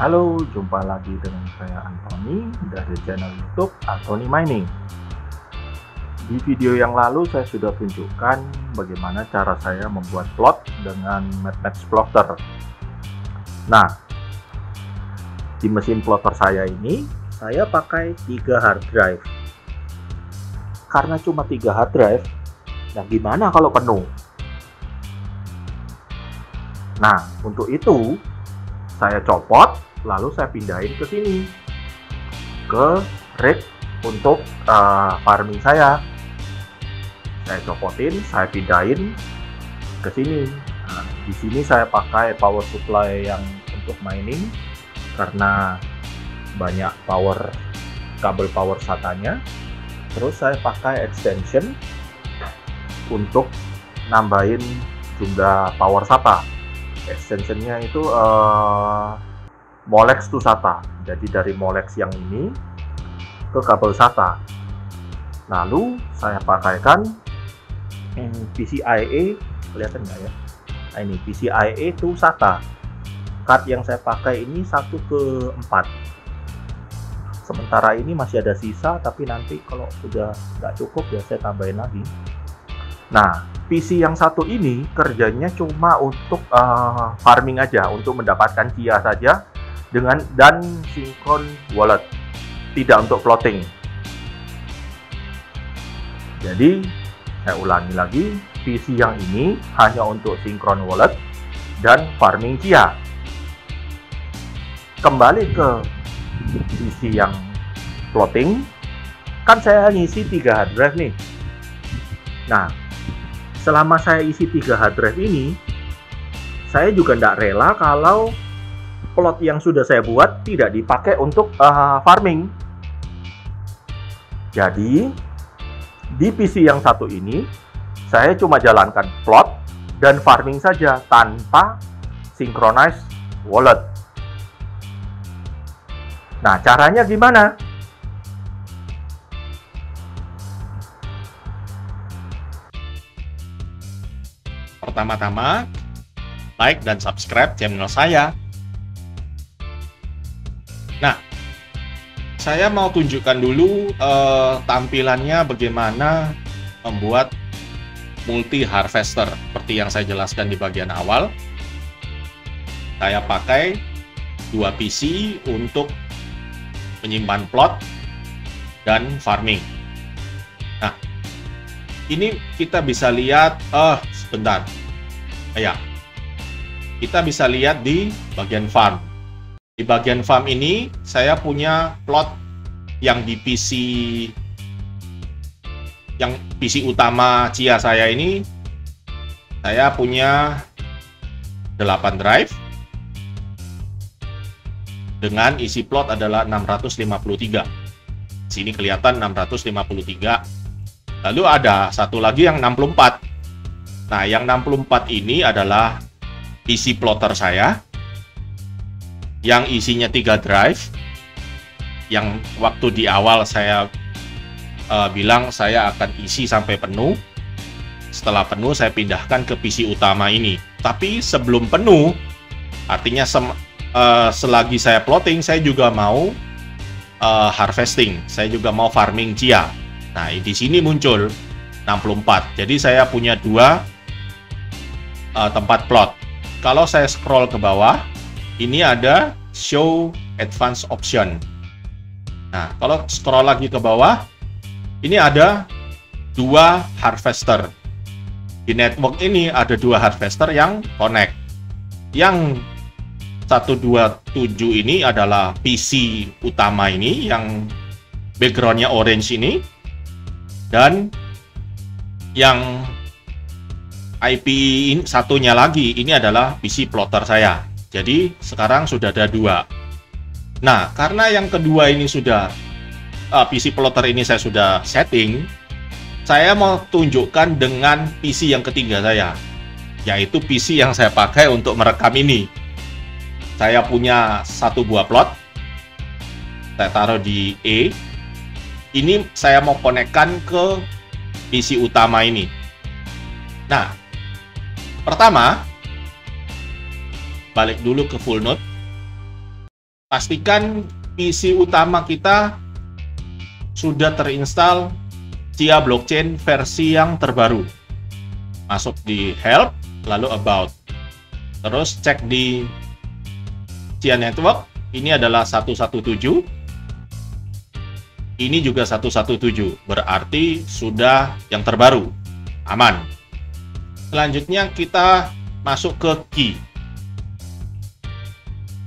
Halo, jumpa lagi dengan saya Anthony dari channel YouTube Anthony Mining. Di video yang lalu saya sudah tunjukkan bagaimana cara saya membuat plot dengan Matplotter. Nah, di mesin plotter saya ini saya pakai 3 hard drive. Karena cuma 3 hard drive, nah gimana kalau penuh? Nah, untuk itu saya copot, lalu saya pindahin ke sini, ke rig untuk farming saya. Saya copotin, saya pindahin ke sini. Nah, di sini saya pakai power supply yang untuk mining karena banyak kabel power SATA-nya. Terus saya pakai extension untuk nambahin jumlah power SATA. Extensionnya itu Molex to SATA. Jadi dari Molex yang ini ke kabel SATA. Lalu saya pakaikan PCIe, kelihatan nggak ya? Nah, ini PCIe to SATA. Card yang saya pakai ini 1/4. Sementara ini masih ada sisa, tapi nanti kalau sudah nggak cukup ya saya tambahin lagi. Nah, PC yang satu ini kerjanya cuma untuk farming aja, untuk mendapatkan CIA saja dan sinkron wallet, tidak untuk plotting. Jadi saya ulangi lagi, PC yang ini hanya untuk sinkron wallet dan farming CIA. Kembali ke PC yang plotting, kan saya ngisi 3 hard drive nih. Nah, selama saya isi 3 hard drive ini, saya juga tidak rela kalau plot yang sudah saya buat tidak dipakai untuk farming. Jadi, di PC yang satu ini, saya cuma jalankan plot dan farming saja tanpa synchronize wallet. Nah, caranya gimana? Pertama-tama, like dan subscribe channel saya. Nah, saya mau tunjukkan dulu tampilannya bagaimana membuat multi harvester seperti yang saya jelaskan di bagian awal. Saya pakai 2 PC untuk menyimpan plot dan farming. Nah, ini kita bisa lihat, sebentar. Ya, kita bisa lihat di bagian farm. Di bagian farm ini saya punya plot yang di PC utama CIA saya ini. Saya punya 8 drive dengan isi plot adalah 653. Sini kelihatan 653. Lalu ada satu lagi yang 64. Nah, yang 64 ini adalah isi plotter saya yang isinya 3 drive, yang waktu di awal saya bilang saya akan isi sampai penuh. Setelah penuh saya pindahkan ke PC utama ini. Tapi sebelum penuh, artinya selagi saya plotting, saya juga mau harvesting, saya juga mau farming CIA. Nah, di sini muncul 64. Jadi saya punya 2 tempat plot. Kalau saya scroll ke bawah, ini ada show advanced option. Nah, kalau scroll lagi ke bawah, ini ada 2 harvester. Di network ini ada 2 harvester yang connect. Yang 127 ini adalah PC utama ini, yang backgroundnya orange ini. Dan yang IP satunya lagi, ini adalah PC plotter saya. Jadi sekarang sudah ada 2. Nah, karena yang kedua ini sudah PC plotter ini saya sudah setting, saya mau tunjukkan dengan PC yang ketiga saya, yaitu PC yang saya pakai untuk merekam ini. Saya punya 1 buah plot, saya taruh di E. Ini saya mau konekkan ke PC utama ini. Nah, pertama, balik dulu ke full node. pastikan PC utama kita sudah terinstall Chia Blockchain versi yang terbaru. Masuk di Help, lalu About. Terus cek di Chia Network, ini adalah 117. Ini juga 117, berarti sudah yang terbaru, aman. Selanjutnya kita masuk ke key.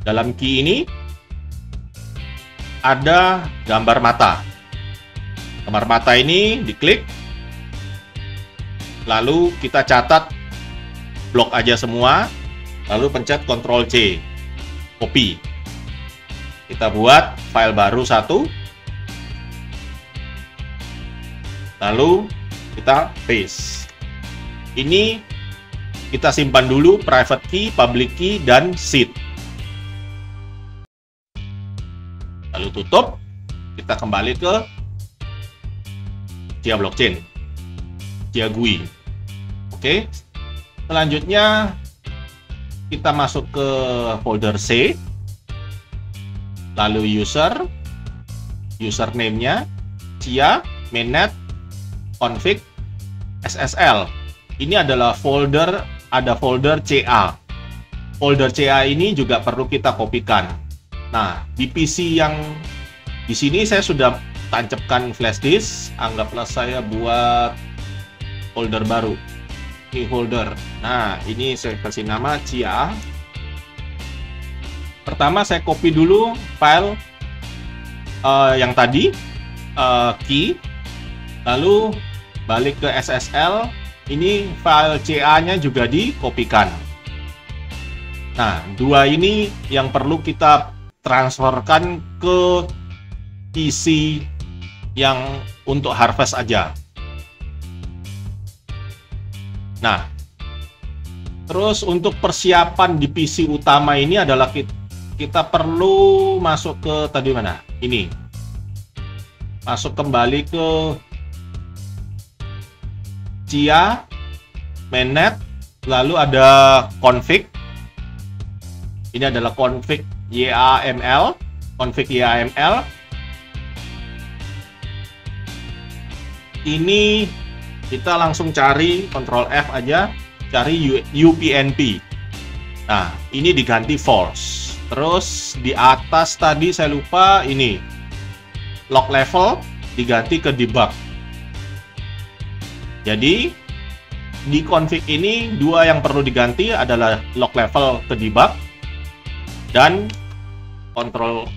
Dalam key ini ada gambar mata. Gambar mata ini diklik, lalu kita catat blok aja semua, lalu pencet Ctrl C, copy. Kita buat file baru satu, lalu kita paste. Ini kita simpan dulu private key, public key, dan seed. Lalu tutup, kita kembali ke Chia Blockchain, Chia GUI. Oke, selanjutnya kita masuk ke folder C, lalu username-nya Chia, mainnet, config, SSL. Ini adalah folder, ada folder CA. Folder CA ini juga perlu kita kopikan. Nah, di PC yang di sini saya sudah tancapkan flash disk. Anggaplah saya buat folder baru. Ini folder. Nah, ini saya kasih nama Chia. Pertama saya copy dulu file yang tadi, key. Lalu balik ke SSL. Ini file CA-nya juga dikopikan. Nah, dua ini yang perlu kita transferkan ke PC yang untuk harvest aja. Nah, terus untuk persiapan di PC utama ini adalah kita perlu masuk ke tadi mana? Ini. Masuk kembali ke Chia, mainnet, lalu ada config. Ini adalah config YAML, config YAML. Ini kita langsung cari Ctrl F aja, cari UPnP. Nah, ini diganti false. Terus di atas tadi saya lupa ini log level diganti ke debug. Jadi di config ini dua yang perlu diganti adalah log level ke debug dan control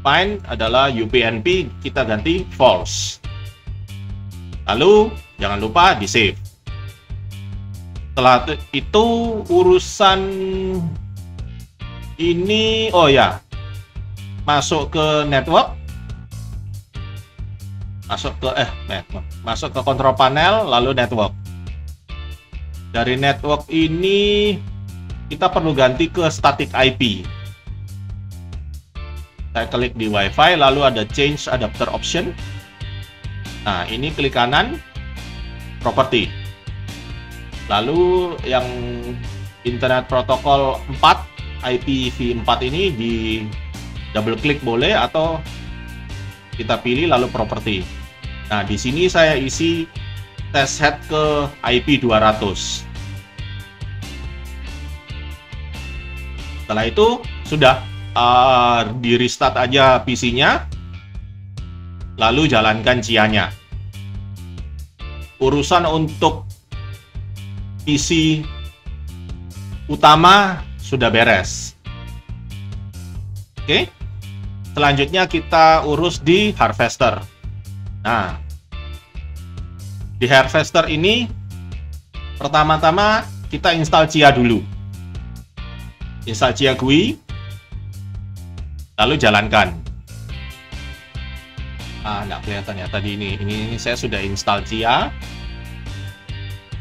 find adalah UPnP kita ganti false. Lalu jangan lupa di save. Setelah itu urusan ini, oh ya, masuk ke network, masuk ke control panel, lalu network. Dari network ini kita perlu ganti ke static IP. Saya klik di WiFi, lalu ada change adapter option. Nah, ini klik kanan, property. Lalu yang internet protokol 4, IPv4 ini di double klik boleh atau kita pilih lalu property. Nah, di sini saya isi test head ke IP 200. Setelah itu sudah di restart aja PC-nya, lalu jalankan Chia-nya. Urusan untuk PC utama sudah beres. Oke. Selanjutnya kita urus di harvester. Nah, di harvester ini pertama-tama kita install Chia dulu. Install Chia GUI, lalu jalankan. Nggak kelihatan ya tadi ini saya sudah install Chia.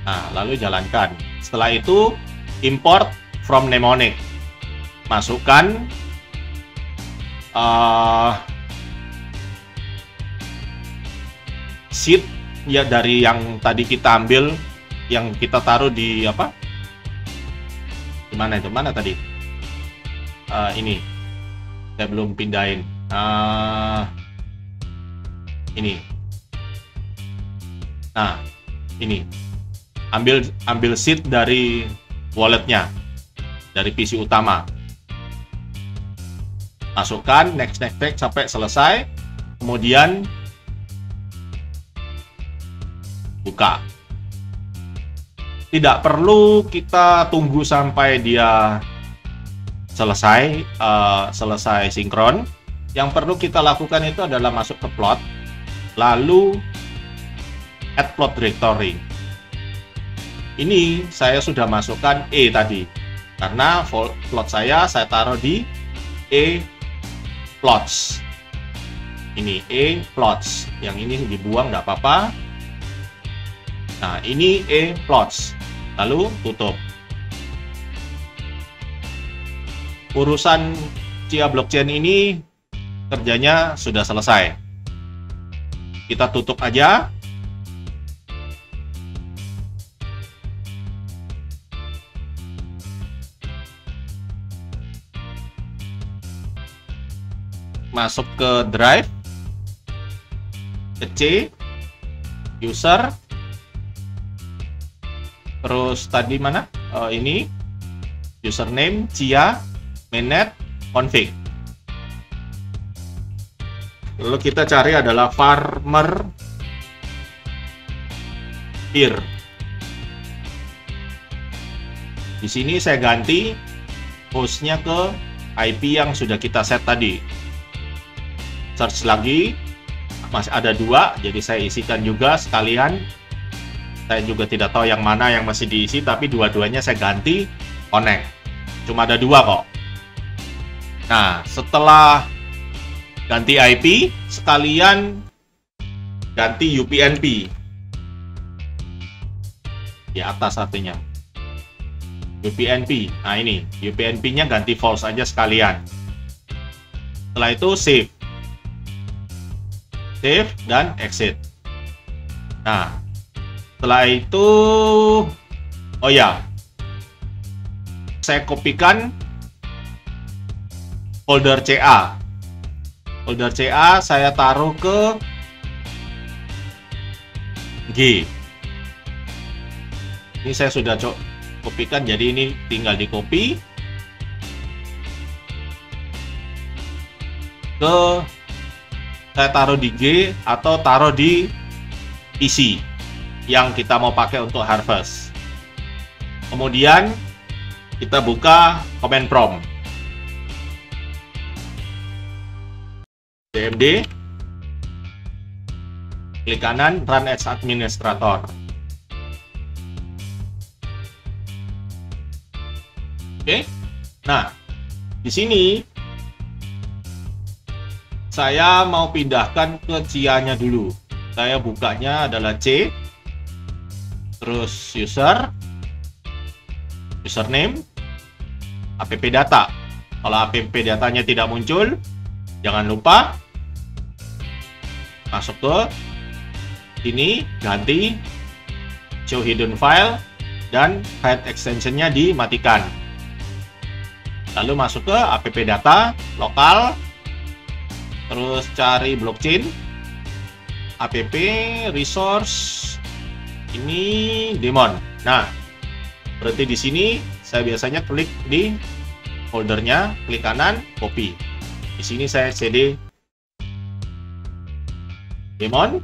Nah, lalu jalankan. Setelah itu import from mnemonic. Masukkan seed ya dari yang tadi kita ambil, yang kita taruh di apa? Gimana itu? Mana tadi? Ini Saya belum pindahin. Ini. Nah, ini. Ambil seed dari walletnya, dari PC utama. Masukkan, next sampai selesai. Kemudian buka. Tidak perlu kita tunggu sampai dia selesai sinkron. Yang perlu kita lakukan itu adalah masuk ke plot, lalu add plot directory. Ini saya sudah masukkan E tadi, karena plot saya taruh di E plots. Ini E plots, yang ini dibuang nggak apa-apa. Nah, ini E plots, lalu tutup. Urusan Chia blockchain ini kerjanya sudah selesai. Kita tutup aja. Masuk ke drive, ke C, user, terus tadi mana? Ini username Chia, mainnet, config. Lalu kita cari adalah farmer peer. Di sini saya ganti hostnya ke IP yang sudah kita set tadi. Search lagi, masih ada 2, jadi saya isikan juga sekalian. Saya juga tidak tahu yang mana yang masih diisi, tapi dua-duanya saya ganti connect. Cuma ada 2 kok. Nah, setelah ganti IP, sekalian ganti UPnP. Di atas artinya. UPnP. Nah, ini. UPnP-nya ganti false aja sekalian. Setelah itu save. Save dan exit. Nah, setelah itu, oh ya, saya kopikan folder CA. Folder CA saya taruh ke G. Ini saya sudah kopikan, jadi ini tinggal di copy ke, saya taruh di G atau taruh di PC yang kita mau pakai untuk harvest. Kemudian kita buka command prompt. CMD, klik kanan, run as administrator. Oke. Nah, di sini saya mau pindahkan ke Chia-nya dulu. Saya bukanya adalah C, terus username, app data. Kalau app datanya tidak muncul, jangan lupa masuk ke sini, ganti show hidden file dan hide extensionnya dimatikan. Lalu masuk ke app data lokal, terus cari blockchain, app resource, ini daemon. Nah, berarti di sini saya biasanya klik di foldernya, klik kanan, copy. Di sini saya cd daemon.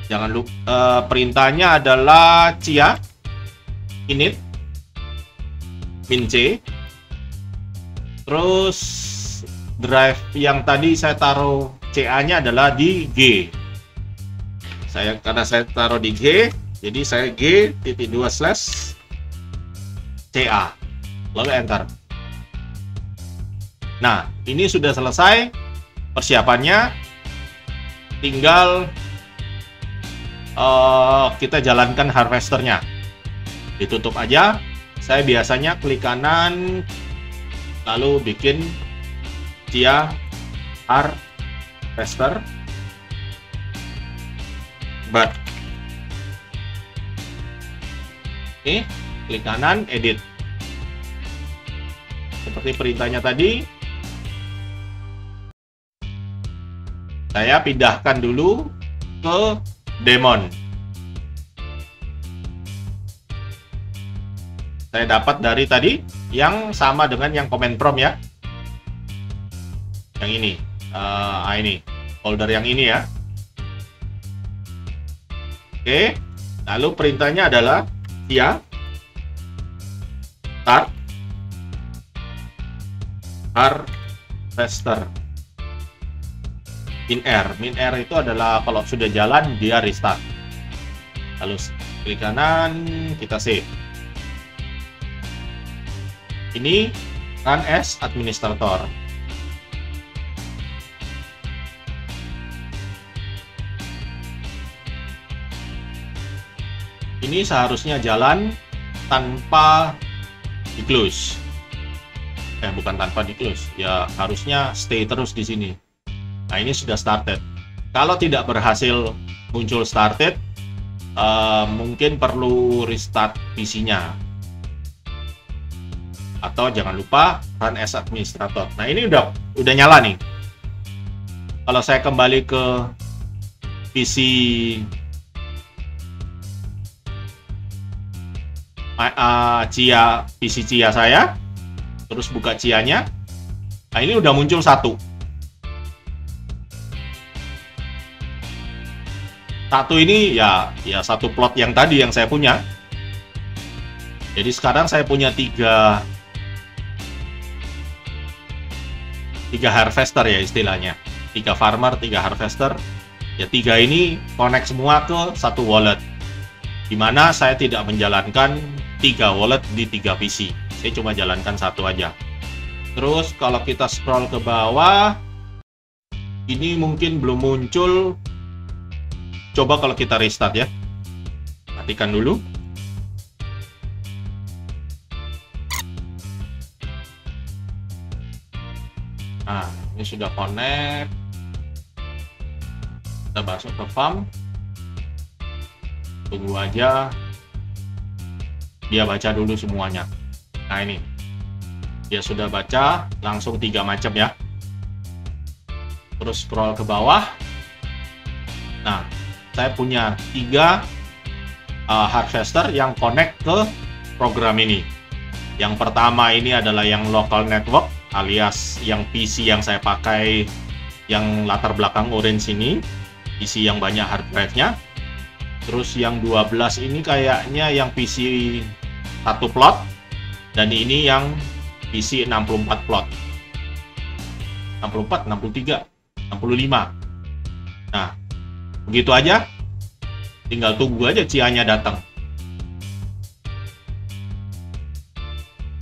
Jangan lupa perintahnya adalah Chia init min C. Terus drive yang tadi saya taruh CA-nya adalah di G. Karena saya taruh di G, jadi saya G.2/CA. Lalu enter. Nah, ini sudah selesai persiapannya. Tinggal kita jalankan harvesternya. Ditutup aja. Saya biasanya klik kanan, lalu bikin Chia harvester but. Oke, klik kanan, edit. Seperti perintahnya tadi, Saya pindahkan dulu ke daemon. Saya dapat dari tadi yang sama dengan yang command prompt ya. Yang ini. Ini. Folder yang ini ya. Oke. Lalu perintahnya adalah cia start harvester min R itu adalah kalau sudah jalan dia restart. Lalu klik kanan, kita save. Ini run as administrator. Ini seharusnya jalan tanpa di close. Bukan tanpa di close, ya harusnya stay terus di sini. Nah, ini sudah started. Kalau tidak berhasil muncul started, mungkin perlu restart PC-nya. Atau jangan lupa run as administrator. Nah, ini udah nyala nih. Kalau saya kembali ke PC PC Cia saya, terus buka Cia-nya. Nah, ini udah muncul satu ini ya satu plot yang tadi yang saya punya. Jadi sekarang saya punya tiga harvester ya istilahnya, 3 farmer, 3 harvester ya. 3 ini connect semua ke satu wallet, dimana saya tidak menjalankan 3 wallet di 3 PC, saya cuma jalankan satu aja. Terus kalau kita scroll ke bawah, ini mungkin belum muncul. Coba kalau kita restart ya, matikan dulu. Nah, ini sudah connect. Kita masuk ke farm. Tunggu aja dia baca dulu semuanya. Nah, ini dia sudah baca langsung 3 macam ya. Terus scroll ke bawah. Nah, saya punya 3 harvester yang connect ke program ini. Yang pertama ini adalah yang local network, alias yang PC yang saya pakai, yang latar belakang orange ini, PC yang banyak hard drive-nya. Terus yang 12 ini kayaknya yang PC 1 plot, dan ini yang PC 64 plot. 64, 63, 65. Nah, begitu aja. Tinggal tunggu aja Cia-nya datang.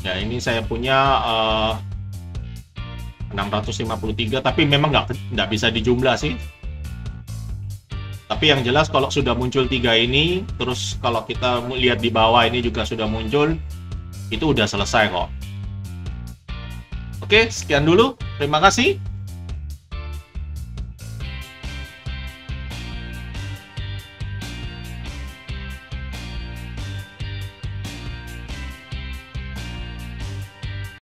Ya, ini saya punya 653, tapi memang nggak bisa dijumlah sih. Tapi yang jelas kalau sudah muncul 3 ini, terus kalau kita lihat di bawah ini juga sudah muncul, itu udah selesai kok. Oke, sekian dulu. Terima kasih.